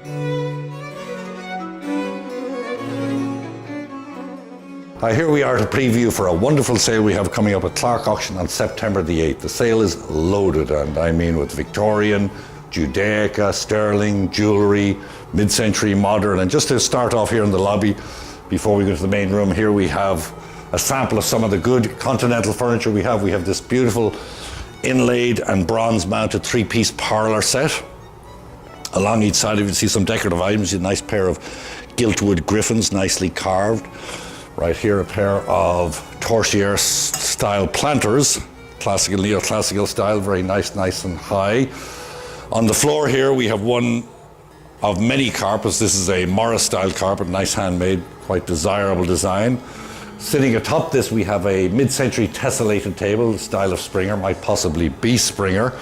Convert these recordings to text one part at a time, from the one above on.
Here we are to preview for a wonderful sale we have coming up at Clark Auction on September the 8th. The sale is loaded, and I mean with Victorian, Judaica, sterling, jewellery, mid-century, modern. And just to start off here in the lobby, before we go to the main room, here we have a sample of some of the good continental furniture we have. We have this beautiful inlaid and bronze mounted 3-piece parlour set. Along each side you can see some decorative items, a nice pair of giltwood griffins, nicely carved. Right here, a pair of Torsier style planters, classical, neoclassical style, very nice and high. On the floor here, we have one of many carpets. This is a Morris style carpet, nice handmade, quite desirable design. Sitting atop this, we have a mid-century tessellated table, the style of Springer, might possibly be Springer.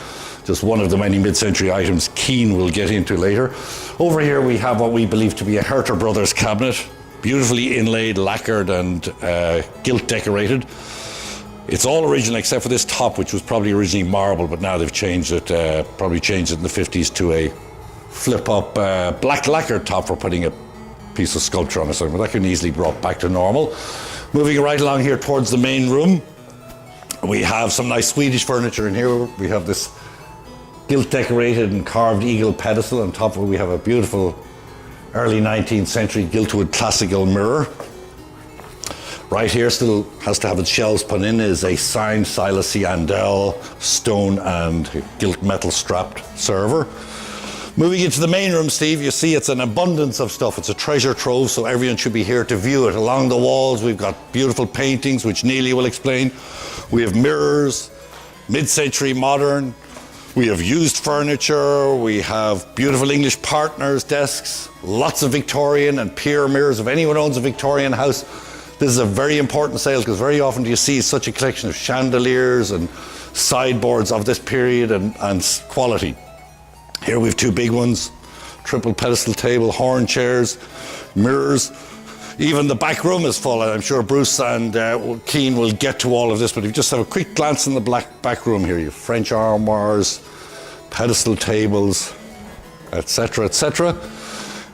Just one of the many mid-century items Keane will get into later. Over here, we have what we believe to be a Herter Brothers cabinet. Beautifully inlaid, lacquered and gilt decorated. It's all original except for this top, which was probably originally marble, but now they've changed it, probably changed it in the 50s to a flip-up black lacquered top for putting a piece of sculpture on it. So that can easily be brought back to normal. Moving right along here towards the main room, we have some nice Swedish furniture in here. We have this gilt decorated and carved eagle pedestal. On top of it we have a beautiful early 19th century giltwood classical mirror. Right here, still has to have its shelves put in, is a signed Silas C. Andel stone and gilt metal strapped server. Moving into the main room, Steve, you see it's an abundance of stuff. It's a treasure trove, so everyone should be here to view it. Along the walls, we've got beautiful paintings, which Neely will explain. We have mirrors, mid-century modern. We have used furniture, we have beautiful English partners desks, lots of Victorian and pier mirrors. If anyone owns a Victorian house, this is a very important sale because very often you see such a collection of chandeliers and sideboards of this period and quality. Here we have 2 big ones, triple pedestal table, horn chairs, mirrors. Even the back room is full, and I'm sure Bruce and Keane will get to all of this, but if you just have a quick glance in the back room here, you have French armoires, pedestal tables, etc., etc.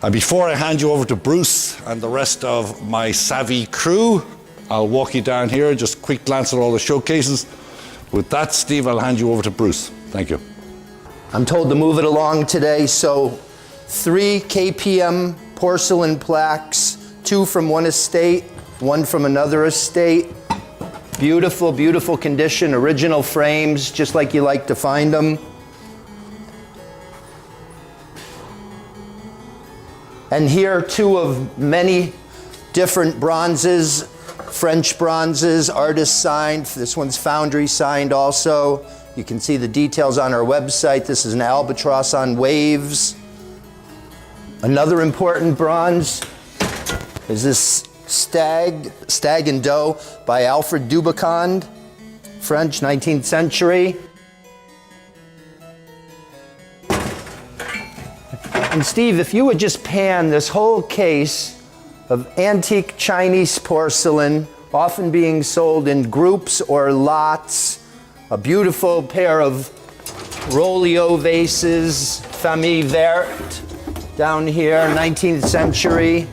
And before I hand you over to Bruce and the rest of my savvy crew, I'll walk you down here, just a quick glance at all the showcases. With that, Steve, I'll hand you over to Bruce. Thank you. I'm told to move it along today, so 3 KPM porcelain plaques, 2 from one estate, 1 from another estate. Beautiful, beautiful condition, original frames, just like you like to find them. And here, 2 of many different bronzes, French bronzes, artist signed. This one's foundry signed also. You can see the details on our website. This is an albatross on waves. Another important bronze is this Stag and Doe by Alfred Dubicond, French, 19th century. And Steve, if you would just pan this whole case of antique Chinese porcelain, often being sold in groups or lots, a beautiful pair of Rolio vases, Famille Verte, down here, 19th century.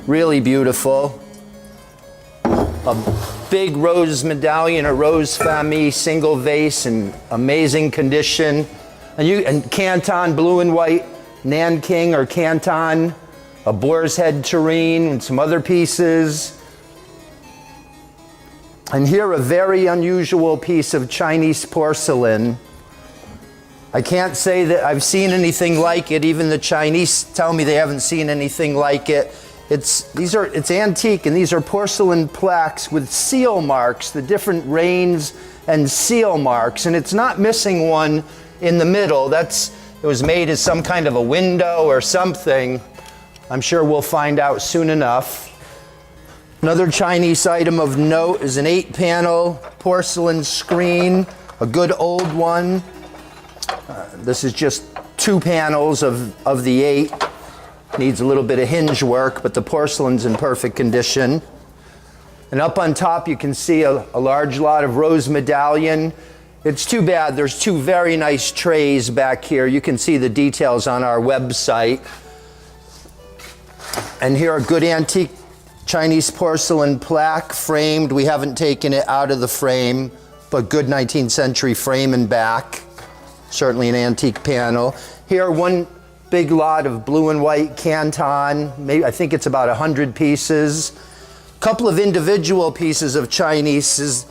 Really beautiful. A big rose medallion, a rose famille single vase in amazing condition. And Canton blue and white Nanking or Canton, a boar's head tureen and some other pieces. And here a very unusual piece of Chinese porcelain. I can't say that I've seen anything like it. Even the Chinese tell me they haven't seen anything like it. It's antique, and these are porcelain plaques with seal marks, the different reigns and seal marks, and it's not missing one in the middle. It was made as some kind of a window or something. I'm sure we'll find out soon enough. Another Chinese item of note is an 8-panel porcelain screen, a good old one. This is just 2 panels of the 8. Needs a little bit of hinge work, but the porcelain's in perfect condition. And up on top you can see a large lot of rose medallion It's too bad. There's two very nice trays back here. You can see the details on our website. And here, a good antique Chinese porcelain plaque, framed. We haven't taken it out of the frame, but good 19th century frame and back. Certainly an antique panel. Here, one big lot of blue and white Canton. Maybe, I think it's about 100 pieces. A couple of individual pieces of Chinese.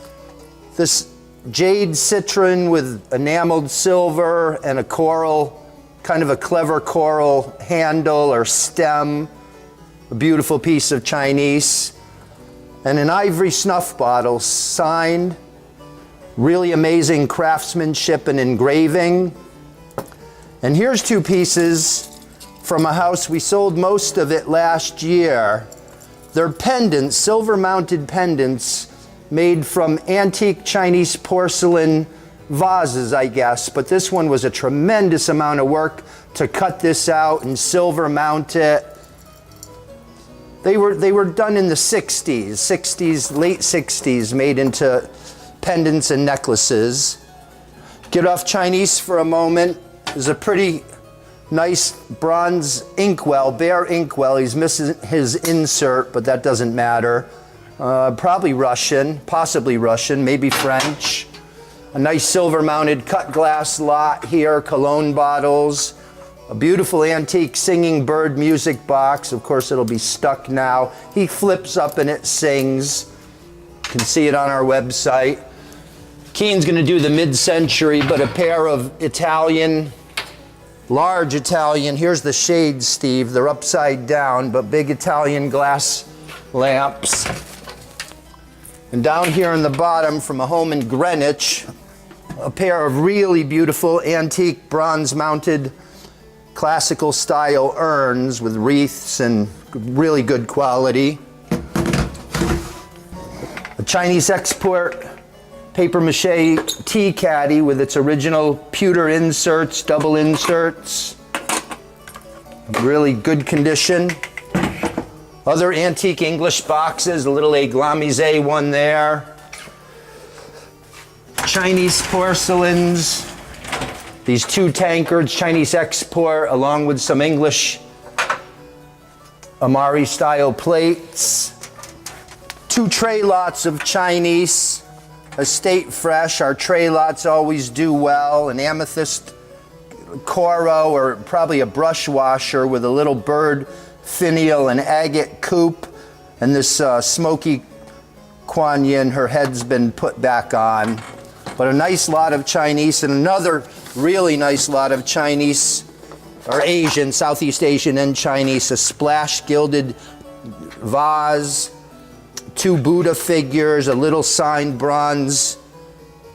This jade citron with enameled silver and a coral, kind of a clever coral handle or stem. A beautiful piece of Chinese. And an ivory snuff bottle, signed. Really amazing craftsmanship and engraving. And here's two pieces from a house. We sold most of it last year. They're pendants, silver-mounted pendants made from antique Chinese porcelain vases, I guess. But this one was a tremendous amount of work to cut this out and silver mount it. They were done in the 60s, late 60s, made into pendants and necklaces. Get off Chinese for a moment. There's a pretty nice bronze inkwell, bare inkwell. He's missing his insert, but that doesn't matter. Probably Russian, possibly Russian, maybe French. A nice silver-mounted cut glass lot here, cologne bottles. A beautiful antique singing bird music box. Of course, it'll be stuck now. He flips up and it sings. You can see it on our website. Keen's going to do the mid-century, but a pair of Italian, large Italian, here's the shades, Steve. They're upside down, but big Italian glass lamps. And down here in the bottom, from a home in Greenwich, a pair of really beautiful antique bronze-mounted classical style urns with wreaths and really good quality. A Chinese export paper mache tea caddy with its original pewter inserts, double inserts. Really good condition. Other antique English boxes, a little Églamisé one there. Chinese porcelains. These two tankards, Chinese export, along with some English Amari-style plates. Two tray lots of Chinese, estate fresh. Our tray lots always do well. An amethyst Coro, or probably a brush washer with a little bird finial and agate coupe. And this smoky Kuan Yin, her head's been put back on. But a nice lot of Chinese, and another really nice lot of Chinese, or Asian, Southeast Asian and Chinese, a splash gilded vase, two Buddha figures, a little signed bronze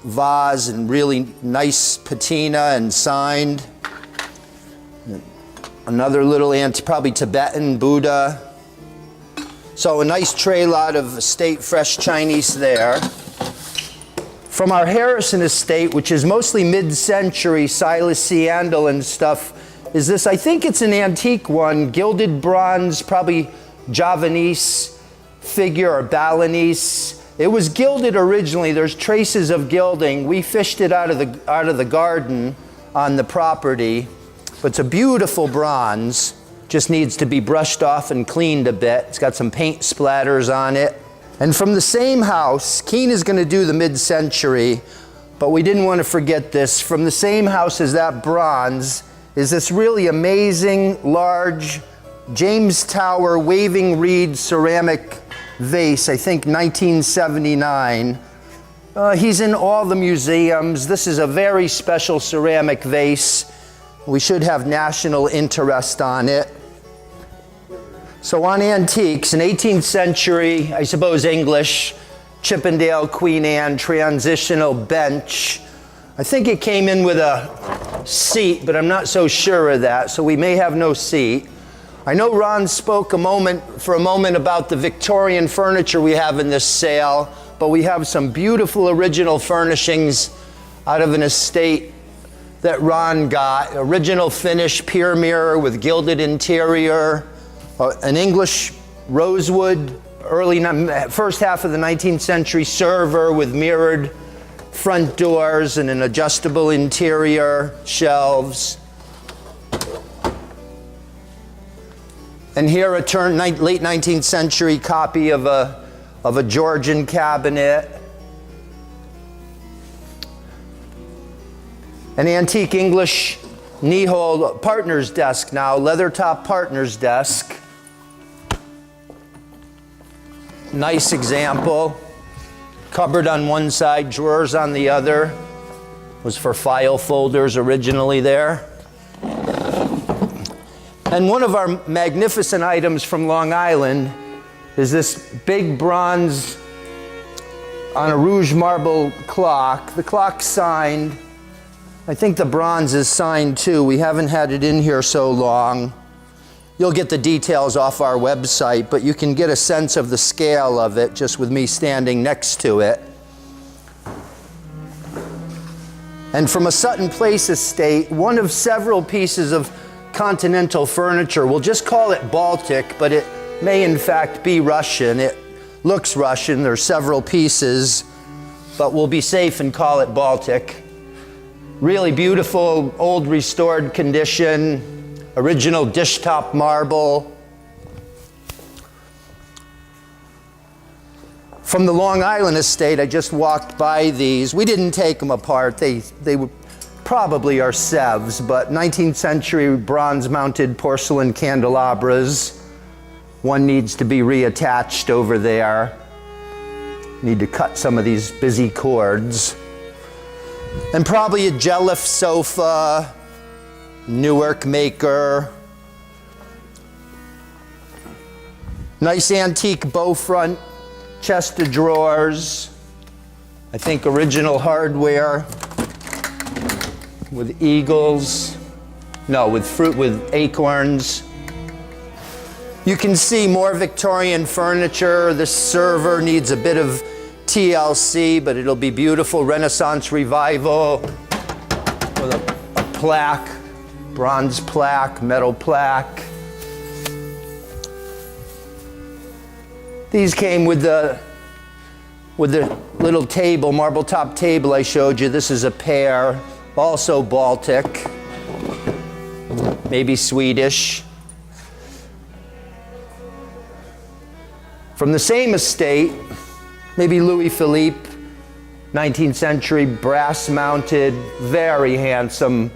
vase, and really nice patina and signed. Another little probably Tibetan Buddha. So a nice tray lot of estate fresh Chinese there. From our Harrison estate, which is mostly mid-century Silas Seandle and stuff, is this, I think it's an antique one, gilded bronze, probably Javanese figure or Balinese. It was gilded originally. There's traces of gilding. We fished it out of the garden on the property. But it's a beautiful bronze. Just needs to be brushed off and cleaned a bit. It's got some paint splatters on it. And from the same house, Keen is going to do the mid-century, but we didn't want to forget this. From the same house as that bronze is this really amazing, large James Tower waving reed ceramic vase, I think 1979. He's in all the museums. This is a very special ceramic vase. We should have national interest on it. So on antiques, an 18th century, I suppose English, Chippendale Queen Anne transitional bench. I think it came in with a seat, but I'm not so sure of that, so we may have no seat. I know Ron spoke for a moment about the Victorian furniture we have in this sale, but we have some beautiful original furnishings out of an estate that Ron got. Original finish pier mirror with gilded interior, an English rosewood, first half of the 19th century server with mirrored front doors and an adjustable interior, shelves. And here a late 19th century copy of a Georgian cabinet. An antique English knee-hole partner's desk now, leather top partner's desk. Nice example. Cupboard on one side, drawers on the other. Was for file folders originally there. And one of our magnificent items from Long Island is this big bronze on a rouge marble clock. The clock's signed. I think the bronze is signed too. We haven't had it in here so long. You'll get the details off our website, but you can get a sense of the scale of it just with me standing next to it. And from a Sutton Place estate, one of several pieces of continental furniture. We'll just call it Baltic, but it may in fact be Russian. It looks Russian. There's several pieces, but we'll be safe and call it Baltic. Really beautiful, old restored condition, original dish top marble. From the Long Island estate, I just walked by these. We didn't take them apart. They were probably are Sevres, but 19th century bronze mounted porcelain candelabras. One needs to be reattached over there. Need to cut some of these busy cords. And probably a Jelliff sofa, Newark maker. Nice antique bow front chest of drawers. I think original hardware with eagles. No, with fruit, with acorns. You can see more Victorian furniture. This server needs a bit of TLC, but it'll be beautiful. Renaissance Revival with a plaque, bronze plaque, metal plaque. These came with the little table, marble top table I showed you. This is a pair, also Baltic, maybe Swedish. From the same estate, maybe Louis Philippe, 19th century brass mounted, very handsome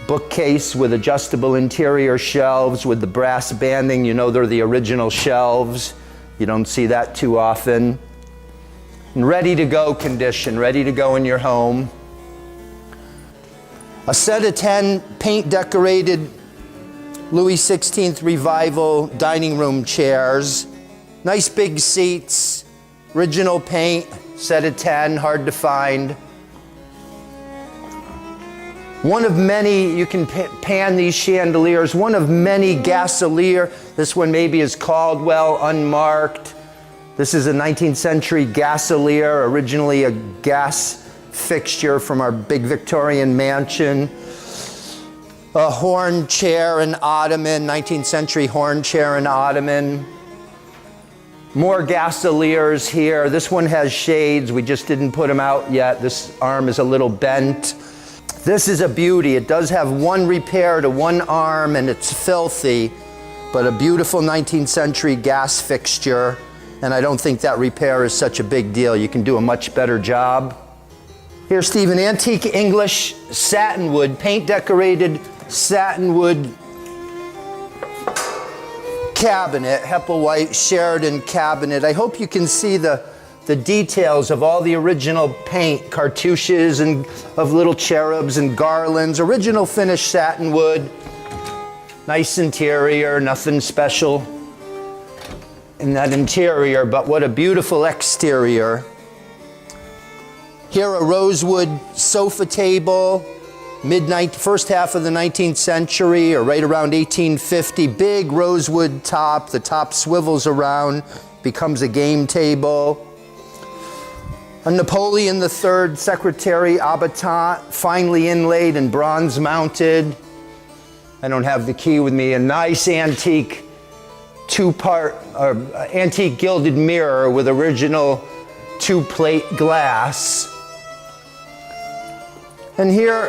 bookcase with adjustable interior shelves with the brass banding. You know they're the original shelves. You don't see that too often. And ready to go condition, ready to go in your home. A set of 10 paint decorated Louis XVI Revival dining room chairs. Nice big seats, original paint, set of 10, hard to find. One of many, you can pan these chandeliers, one of many Gasolier. This one maybe is Caldwell, unmarked. This is a 19th century Gasolier, originally a gas fixture from our big Victorian mansion. A horn chair and ottoman, 19th century horn chair and ottoman. More Gasoliers here. This one has shades. We just didn't put them out yet. This arm is a little bent. This is a beauty. It does have one repair to one arm and it's filthy, but a beautiful 19th century gas fixture. And I don't think that repair is such a big deal. You can do a much better job. Here, Steve, an antique English satinwood, paint decorated satinwood cabinet, Hepplewhite Sheridan cabinet. I hope you can see the details of all the original paint, cartouches and of little cherubs and garlands, original finished satinwood, nice interior, nothing special in that interior, but what a beautiful exterior. Here a rosewood sofa table, first half of the 19th century, or right around 1850, big rosewood top, the top swivels around, becomes a game table. A Napoleon III Secretary Habitant, finely inlaid and bronze mounted. I don't have the key with me. A nice antique antique gilded mirror with original two-plate glass. And here,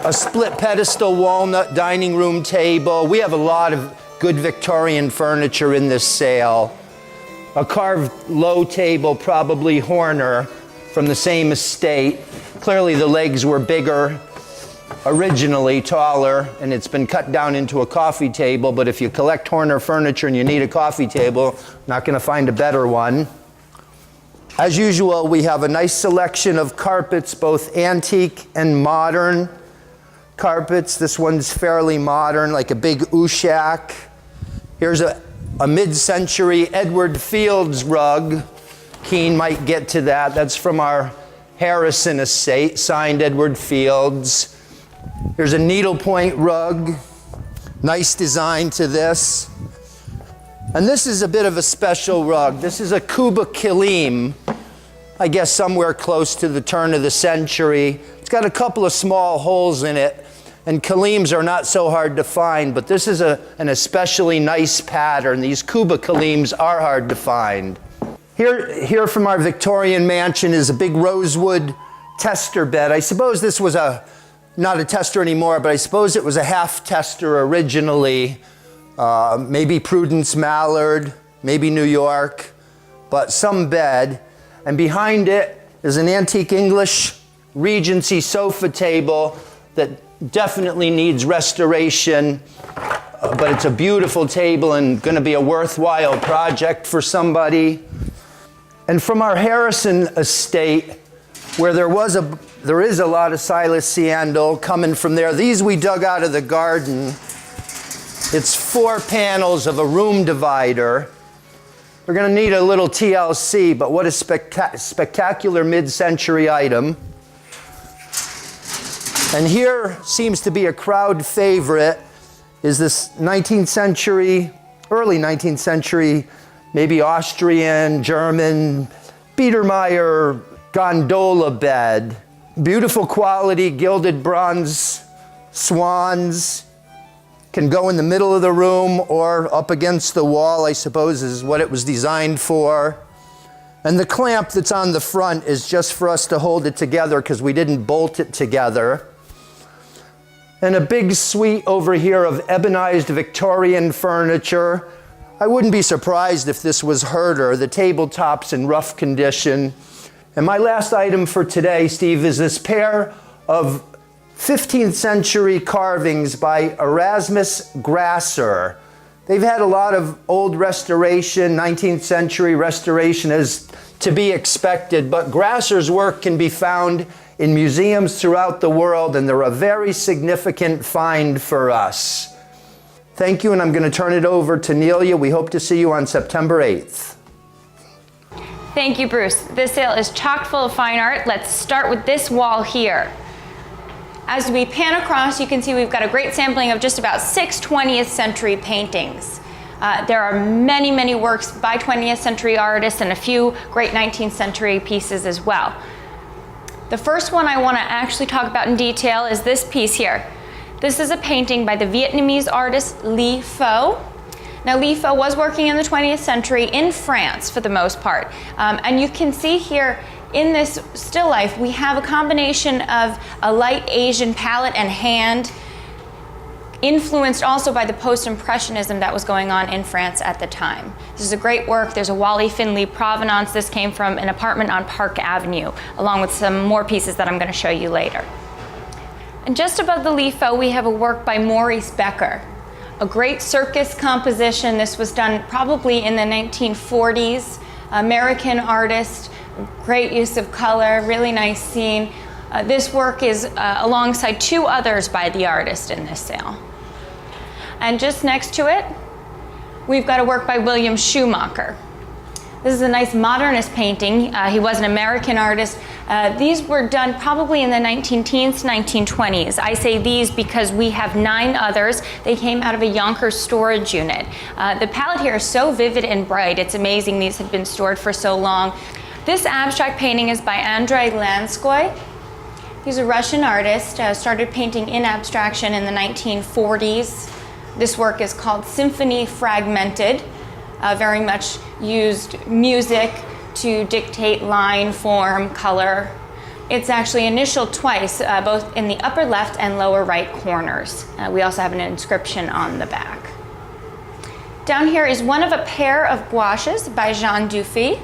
a split pedestal walnut dining room table. We have a lot of good Victorian furniture in this sale. A carved low table, probably Horner, from the same estate. Clearly the legs were bigger, originally taller, and it's been cut down into a coffee table, but if you collect Horner furniture and you need a coffee table, not gonna find a better one. As usual, we have a nice selection of carpets, both antique and modern carpets. This one's fairly modern, like a big Ushak. Here's a mid-century Edward Fields rug. Keen might get to that. That's from our Harrison estate, signed Edward Fields. Here's a needlepoint rug. Nice design to this. And this is a bit of a special rug. This is a Kuba Kilim, I guess somewhere close to the turn of the century. It's got a couple of small holes in it, and Kilims are not so hard to find, but this is an especially nice pattern. These Kuba Kilims are hard to find. Here from our Victorian mansion is a big rosewood tester bed. I suppose this was not a tester anymore, but I suppose it was a half tester originally. Maybe Prudence Mallard, maybe New York, but some bed. And behind it is an antique English Regency sofa table that definitely needs restoration, but it's a beautiful table and going to be a worthwhile project for somebody. And from our Harrison estate, where there is a lot of Silas Siandel coming from there. These we dug out of the garden. It's 4 panels of a room divider. We're going to need a little TLC, but what a spectacular mid-century item. And here seems to be a crowd favorite is this 19th century, early 19th century, maybe Austrian, German, Biedermeier gondola bed. Beautiful quality, gilded bronze swans. Can go in the middle of the room or up against the wall, I suppose is what it was designed for. And the clamp that's on the front is just for us to hold it together because we didn't bolt it together. And a big suite over here of ebonized Victorian furniture. I wouldn't be surprised if this was Herder. The tabletop's in rough condition. And my last item for today, Steve, is this pair of 15th century carvings by Erasmus Grasser. They've had a lot of old restoration, 19th century restoration as to be expected, but Grasser's work can be found in museums throughout the world, and they're a very significant find for us. Thank you, and I'm going to turn it over to Nelia. We hope to see you on September 8th. Thank you, Bruce. This sale is chock full of fine art. Let's start with this wall here. As we pan across, you can see we've got a great sampling of just about 6 20th century paintings. There are many, many works by 20th century artists and a few great 19th century pieces as well. The first one I want to actually talk about in detail is this piece here. This is a painting by the Vietnamese artist Li Pho. Now, Li Pho was working in the 20th century in France for the most part. And you can see here in this still life, we have a combination of a light Asian palette and hand, influenced also by the post-impressionism that was going on in France at the time. This is a great work. There's a Wally Finley provenance. This came from an apartment on Park Avenue, along with some more pieces that I'm going to show you later. And just above the Li Pho, we have a work by Maurice Becker, a great circus composition. This was done probably in the 1940s. American artist, great use of color, really nice scene. This work is alongside 2 others by the artist in this sale. And just next to it, we've got a work by William Schumacher. This is a nice modernist painting. He was an American artist. These were done probably in the 19-teens, 1920s. I say these because we have 9 others. They came out of a Yonkers storage unit. The palette here is so vivid and bright. It's amazing these have been stored for so long. This abstract painting is by Andrei Lanskoy. He's a Russian artist, started painting in abstraction in the 1940s. This work is called Symphony Fragmented. Very much used music to dictate line, form, color. It's actually initialed twice, both in the upper left and lower right corners. We also have an inscription on the back. Down here is one of a pair of gouaches by Jean Dufy.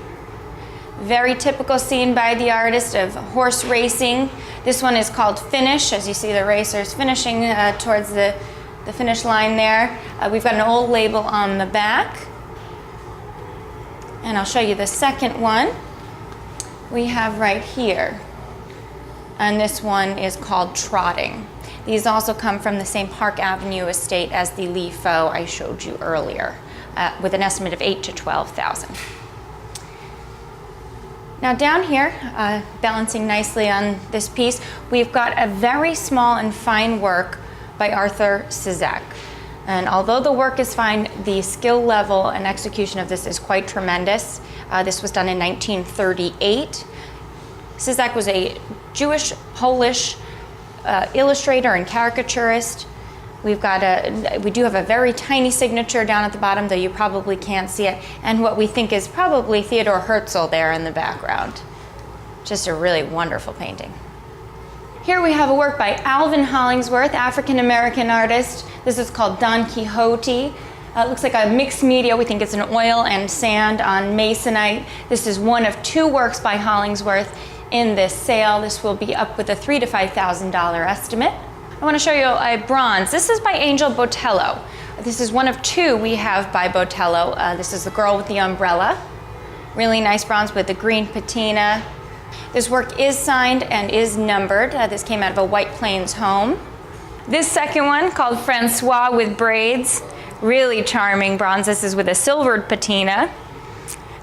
Very typical scene by the artist of horse racing. This one is called Finish, as you see the racers finishing towards the finish line there. We've got an old label on the back. And I'll show you the second one we have right here. And this one is called Trotting. These also come from the same Park Avenue estate as the Li Fo I showed you earlier, with an estimate of $8,000 to $12,000. Now down here, balancing nicely on this piece, we've got a very small and fine work by Arthur Cizek. And although the work is fine, the skill level and execution of this is quite tremendous. This was done in 1938. Cizek was a Jewish, Polish illustrator and caricaturist. We do have a very tiny signature down at the bottom, though you probably can't see it, and what we think is probably Theodore Herzl there in the background. Just a really wonderful painting. Here we have a work by Alvin Hollingsworth, African-American artist. This is called Don Quixote. It looks like a mixed media. We think it's an oil and sand on masonite. This is one of two works by Hollingsworth in this sale. This will be up with a $3,000 to $5,000 estimate. I want to show you a bronze. This is by Angel Botello. This is one of two we have by Botello. This is the girl with the umbrella. Really nice bronze with the green patina. This work is signed and is numbered. This came out of a White Plains home. This second one, called Francois with Braids, really charming bronze. This is with a silvered patina.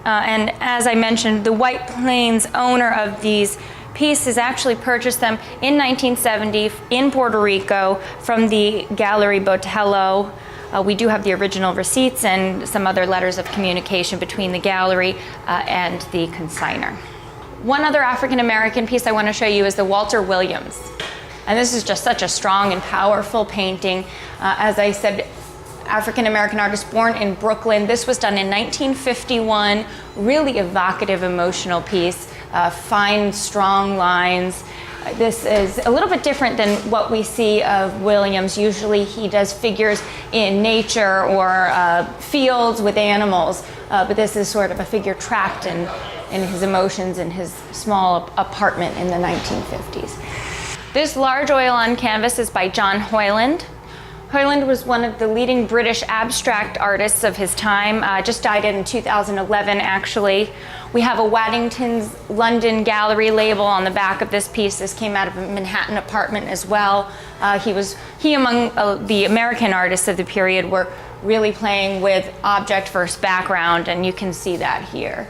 And as I mentioned, the White Plains owner of these pieces actually purchased them in 1970 in Puerto Rico from the Gallery Botello. We do have the original receipts and some other letters of communication between the gallery and the consignor. One other African-American piece I want to show you is the Walter Williams. And this is just such a strong and powerful painting. As I said, African-American artist born in Brooklyn. This was done in 1951. Really evocative, emotional piece. Fine, strong lines. This is a little bit different than what we see of Williams. Usually he does figures in nature or fields with animals, but this is sort of a figure trapped in his emotions in his small apartment in the 1950s. This large oil on canvas is by John Hoyland. Hoyland was one of the leading British abstract artists of his time, just died in 2011 actually. We have a Waddington's London Gallery label on the back of this piece. This came out of a Manhattan apartment as well. He among the American artists of the period were really playing with object versus background, and you can see that here.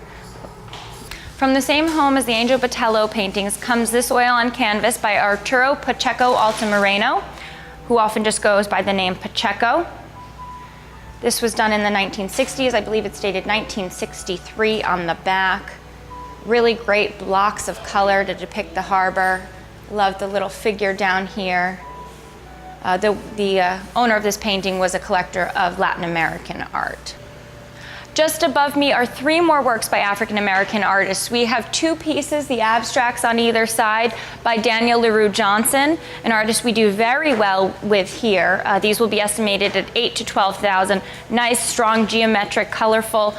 From the same home as the Angel Botello paintings comes this oil on canvas by Arturo Pacheco Altamirano, who often just goes by the name Pacheco. This was done in the 1960s. I believe it's dated 1963 on the back. Really great blocks of color to depict the harbor. Love the little figure down here. The owner of this painting was a collector of Latin American art. Just above me are three more works by African-American artists. We have two pieces, the abstracts on either side, by Daniel LaRue Johnson, an artist we do very well with here. These will be estimated at $8,000 to $12,000. Nice, strong, geometric, colorful,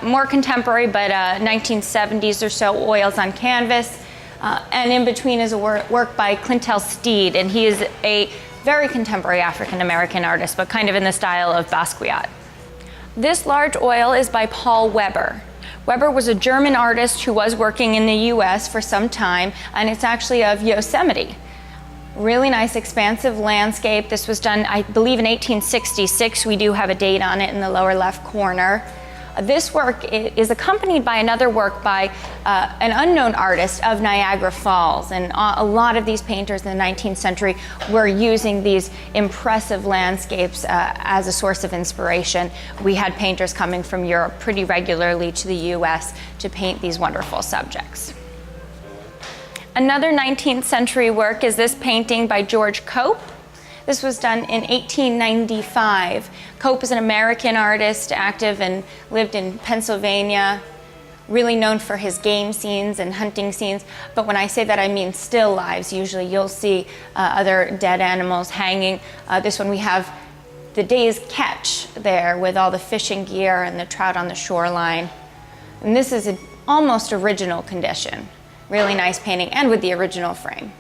more contemporary, but 1970s or so oils on canvas. And in between is a work by Clintel Steed, and he is a very contemporary African-American artist, but kind of in the style of Basquiat. This large oil is by Paul Weber. Weber was a German artist who was working in the US for some time, and it's actually of Yosemite. Really nice, expansive landscape. This was done, I believe, in 1866. We do have a date on it in the lower left corner. This work is accompanied by another work by an unknown artist of Niagara Falls, and a lot of these painters in the 19th century were using these impressive landscapes as a source of inspiration. We had painters coming from Europe pretty regularly to the US to paint these wonderful subjects. Another 19th century work is this painting by George Cope. This was done in 1895. Cope is an American artist, active and lived in Pennsylvania. really known for his game scenes and hunting scenes, but when I say that I mean still lives. Usually you'll see other dead animals hanging. This one we have the day's catch there with all the fishing gear and the trout on the shoreline. And this is an almost original condition. Really nice painting, and with the original frame.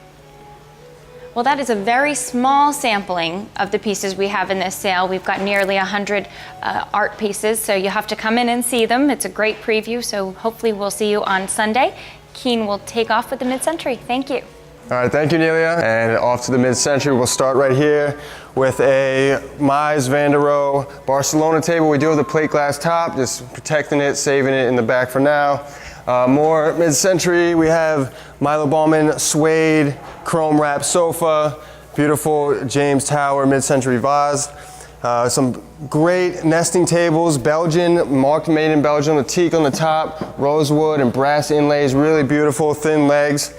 Well, that is a very small sampling of the pieces we have in this sale. We've got nearly 100 art pieces, so you have to come in and see them. It's a great preview, so hopefully we'll see you on Sunday. Keen will take off with the Mid-Century. Thank you. All right, thank you, Nelia. And off to the Mid-Century. We'll start right here with a Mies van der Rohe Barcelona table. We do have the plate glass top, just protecting it, saving it in the back for now. More Mid-Century, we have Milo Bauman suede chrome wrap sofa, beautiful James Tower Mid-Century vase. Some great nesting tables, Belgian, marked made in Belgium, the teak on the top, rosewood and brass inlays, really beautiful thin legs.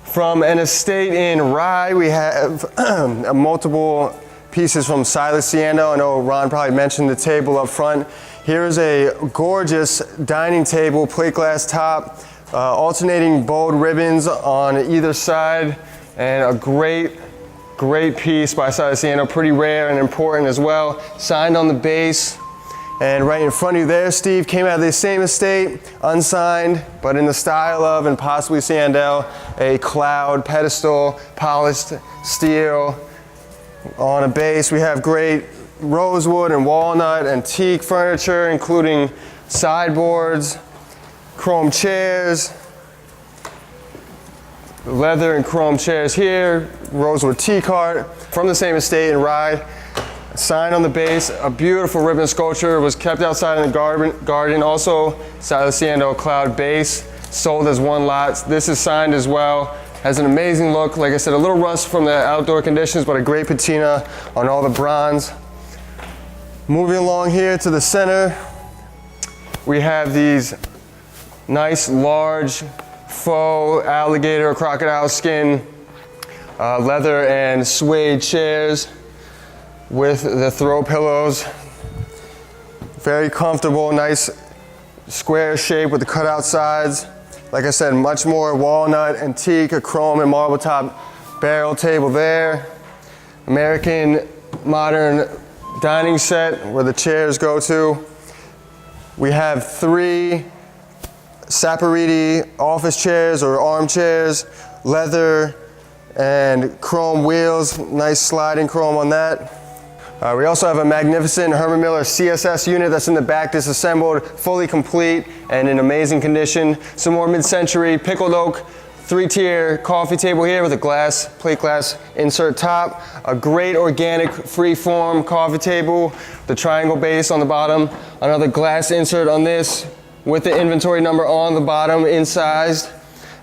From an estate in Rye, we have multiple pieces from Silas Ciando. I know Ron probably mentioned the table up front. Here's a gorgeous dining table, plate glass top, alternating bold ribbons on either side, and a great piece by Silas Ciando, pretty rare and important as well. Signed on the base. And right in front of you there, Steve, came out of the same estate, unsigned, but in the style of, and possibly Ciando, a cloud pedestal, polished steel. On a base, we have great rosewood and walnut and teak furniture, including sideboards, chrome chairs, leather and chrome chairs here, rosewood teak heart from the same estate in Rye. Sign on the base, a beautiful ribbon sculpture, was kept outside in the garden. Also, Silas Ciando cloud base, sold as one lot. This is signed as well. Has an amazing look. Like I said, a little rust from the outdoor conditions, but a great patina on all the bronze. Moving along here to the center, we have these nice, large, faux alligator or crocodile skin, leather and suede chairs with the throw pillows. Very comfortable, nice square shape with the cutout sides. Like I said, much more walnut, antique, a chrome and marble top barrel table there. American modern dining set where the chairs go to. We have 3 Saporiti office chairs or armchairs, leather and chrome wheels, nice sliding chrome on that. We also have a magnificent Herman Miller CSS unit that's in the back, disassembled, fully complete, and in amazing condition. Some more Mid-Century pickled oak 3-tier coffee table here with a plate glass insert top. A great organic free-form coffee table, the triangle base on the bottom. Another glass insert on this with the inventory number on the bottom, incised.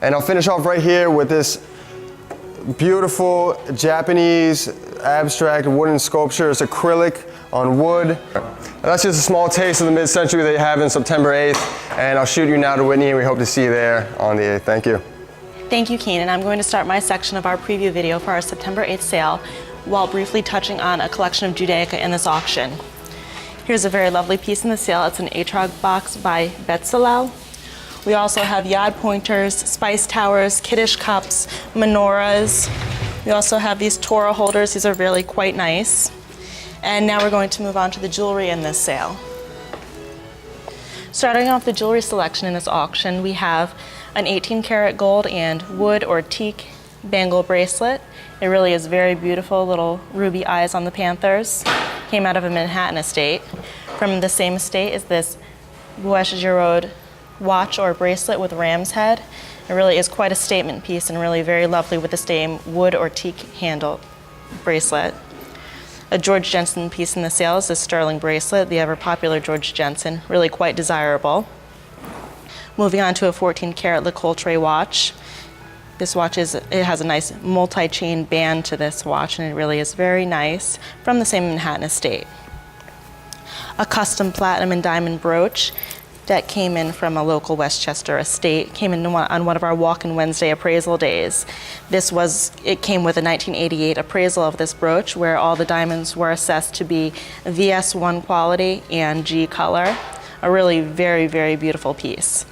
And I'll finish off right here with this beautiful Japanese abstract wooden sculpture. It's acrylic on wood. And that's just a small taste of the Mid-Century that you have in September 8th. And I'll shoot you now to Whitney, and we hope to see you there on the 8th. Thank you. Thank you, Keen, and I'm going to start my section of our preview video for our September 8th sale while briefly touching on a collection of Judaica in this auction. Here's a very lovely piece in the sale. It's an Etrog box by Betzalel. We also have Yad pointers, spice towers, Kiddush cups, menorahs. We also have these Torah holders. These are really quite nice. And now we're going to move on to the jewelry in this sale. Starting off the jewelry selection in this auction, we have an 18-karat gold and wood or teak bangle bracelet. It really is very beautiful, little ruby eyes on the panthers. Came out of a Manhattan estate. From the same estate is this Boesh Giraud watch or bracelet with ram's head. It really is quite a statement piece and really very lovely with the same wood or teak handle bracelet. A George Jensen piece in the sale is this sterling bracelet, the ever popular George Jensen, really quite desirable. Moving on to a 14-karat Le Coultre watch. This watch it has a nice multi-chain band to this watch, and it really is very nice, from the same Manhattan estate. A custom platinum and diamond brooch that came in from a local Westchester estate, came in on one of our Walk-in Wednesday appraisal days. It came with a 1988 appraisal of this brooch where all the diamonds were assessed to be VS1 quality and G color. A really very, very beautiful piece.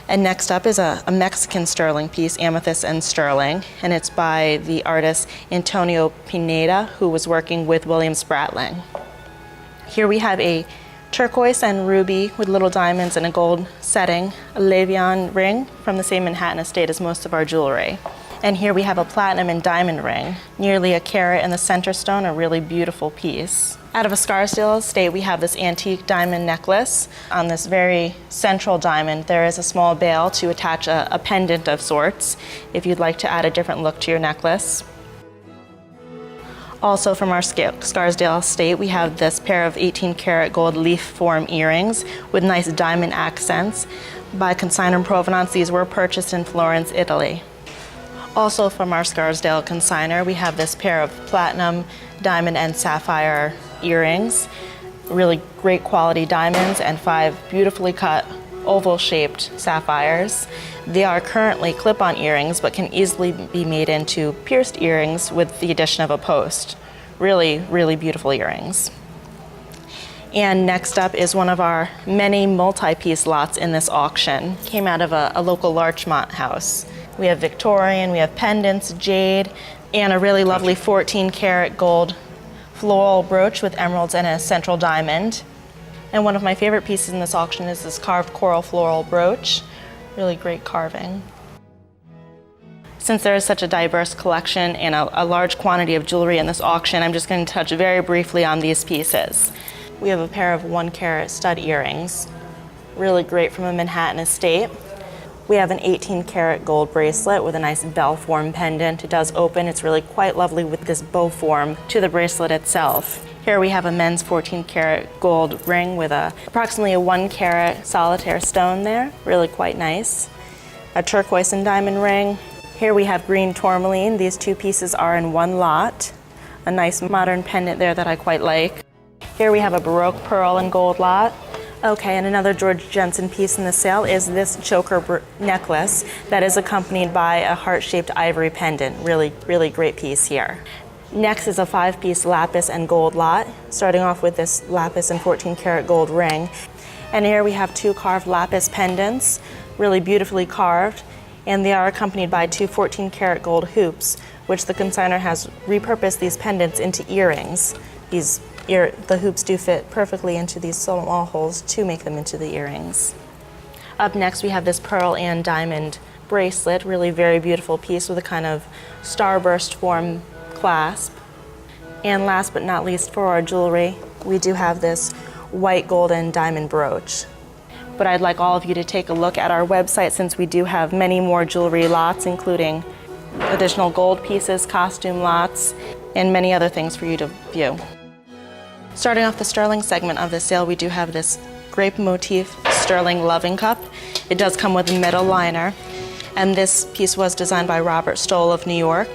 And next up is a Mexican sterling piece, Amethyst and Sterling, and it's by the artist Antonio Pineda, who was working with William Spratling. Here we have a turquoise and ruby with little diamonds and a gold setting, a Levian ring from the same Manhattan estate as most of our jewelry. And here we have a platinum and diamond ring, nearly a carat in the center stone, a really beautiful piece. Out of a Scarsdale estate, we have this antique diamond necklace. On this very central diamond, there is a small bail to attach a pendant of sorts, if you'd like to add a different look to your necklace. Also from our Scarsdale estate, we have this pair of 18-karat gold leaf form earrings with nice diamond accents. By Consignor Provenance, these were purchased in Florence, Italy. Also from our Scarsdale consignor, we have this pair of platinum, diamond, and sapphire earrings. Really great quality diamonds and 5 beautifully cut oval-shaped sapphires. They are currently clip-on earrings, but can easily be made into pierced earrings with the addition of a post. Really, really beautiful earrings. And next up is one of our many multi-piece lots in this auction. Came out of a local Larchmont house. We have Victorian, we have pendants, jade, and a really lovely 14-karat gold floral brooch with emeralds and a central diamond. And one of my favorite pieces in this auction is this carved coral floral brooch. Really great carving. Since there is such a diverse collection and a large quantity of jewelry in this auction, I'm just going to touch very briefly on these pieces. We have a pair of 1-carat stud earrings, really great from a Manhattan estate. We have an 18-karat gold bracelet with a nice bell form pendant. It does open. It's really quite lovely with this bow form to the bracelet itself. Here we have a men's 14-karat gold ring with approximately a 1-carat solitaire stone there. Really quite nice. A turquoise and diamond ring. Here we have green tourmaline. These 2 pieces are in 1 lot. A nice modern pendant there that I quite like. Here we have a Baroque pearl and gold lot. Okay, and another George Jensen piece in the sale is this choker necklace that is accompanied by a heart-shaped ivory pendant. Really, really great piece here. Next is a 5-piece lapis and gold lot, starting off with this lapis and 14-karat gold ring. And here we have 2 carved lapis pendants, really beautifully carved, and they are accompanied by 2 14-karat gold hoops, which the consignor has repurposed these pendants into earrings. The hoops do fit perfectly into these small holes to make them into the earrings. Up next, we have this pearl and diamond bracelet, really very beautiful piece with a kind of starburst form clasp. And last but not least for our jewelry, we do have this white gold and diamond brooch. But I'd like all of you to take a look at our website since we do have many more jewelry lots, including additional gold pieces, costume lots, and many other things for you to view. Starting off the sterling segment of the sale, we do have this grape motif sterling loving cup. It does come with a metal liner, and this piece was designed by Robert Stoll of New York.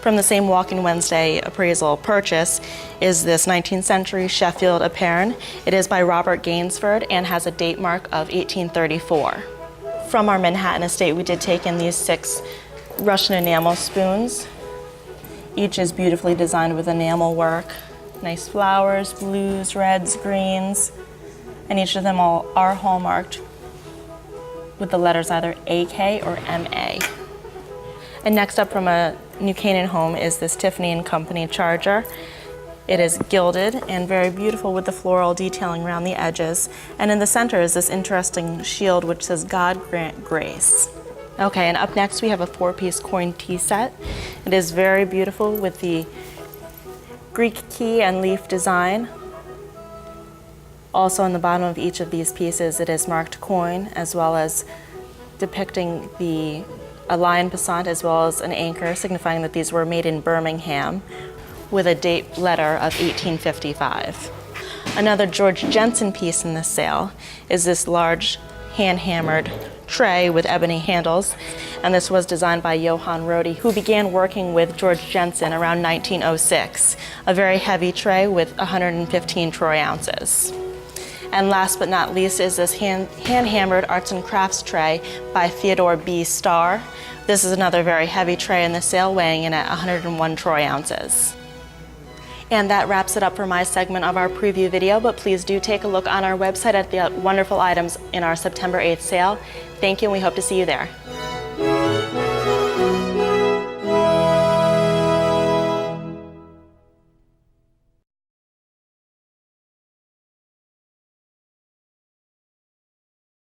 From the same Walk-in Wednesday appraisal purchase is this 19th century Sheffield apern. It is by Robert Gainsford and has a date mark of 1834. From our Manhattan estate, we did take in these 6 Russian enamel spoons. Each is beautifully designed with enamel work. Nice flowers, blues, reds, greens, and each of them all are hallmarked with the letters either AK or MA. And next up from a New Canaan home is this Tiffany & Company charger. It is gilded and very beautiful with the floral detailing around the edges. And in the center is this interesting shield which says God grant grace. Okay, and up next we have a 4-piece coin tea set. It is very beautiful with the Greek key and leaf design. Also on the bottom of each of these pieces it is marked coin, as well as depicting a lion passant as well as an anchor, signifying that these were made in Birmingham with a date letter of 1855. Another George Jensen piece in this sale is this large hand-hammered tray with ebony handles, and this was designed by Johann Rohde, who began working with George Jensen around 1906. A very heavy tray with 115 troy ounces. And last but not least is this hand-hammered arts and crafts tray by Theodore B. Starr. This is another very heavy tray in the sale, weighing in at 101 troy ounces. And that wraps it up for my segment of our preview video, but please do take a look on our website at the wonderful items in our September 8th sale. Thank you, and we hope to see you there.